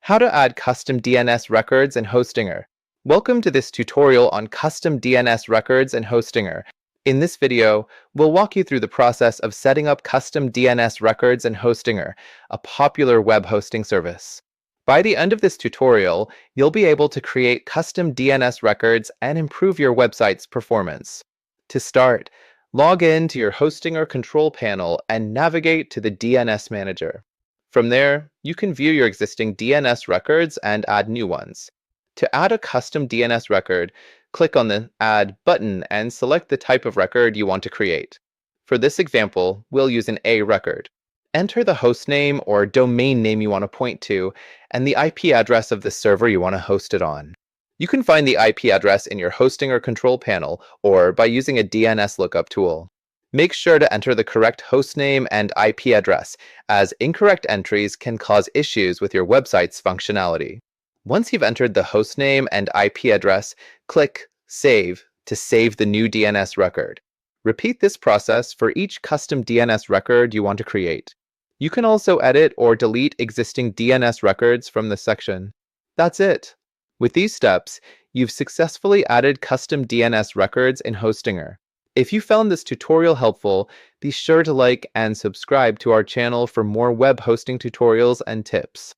How to add custom DNS records in Hostinger. Welcome to this tutorial on custom DNS records in Hostinger. In this video, we'll walk you through the process of setting up custom DNS records in Hostinger, a popular web hosting service. By the end of this tutorial, you'll be able to create custom DNS records and improve your website's performance. To start, log in to your Hostinger control panel and navigate to the DNS manager. From there, you can view your existing DNS records and add new ones. To add a custom DNS record, click on the Add button and select the type of record you want to create. For this example, we'll use an A record. Enter the host name or domain name you want to point to and the IP address of the server you want to host it on. You can find the IP address in your Hostinger control panel or by using a DNS lookup tool. Make sure to enter the correct hostname and IP address, as incorrect entries can cause issues with your website's functionality. Once you've entered the hostname and IP address, click Save to save the new DNS record. Repeat this process for each custom DNS record you want to create. You can also edit or delete existing DNS records from this section. That's it. With these steps, you've successfully added custom DNS records in Hostinger. If you found this tutorial helpful, be sure to like and subscribe to our channel for more web hosting tutorials and tips.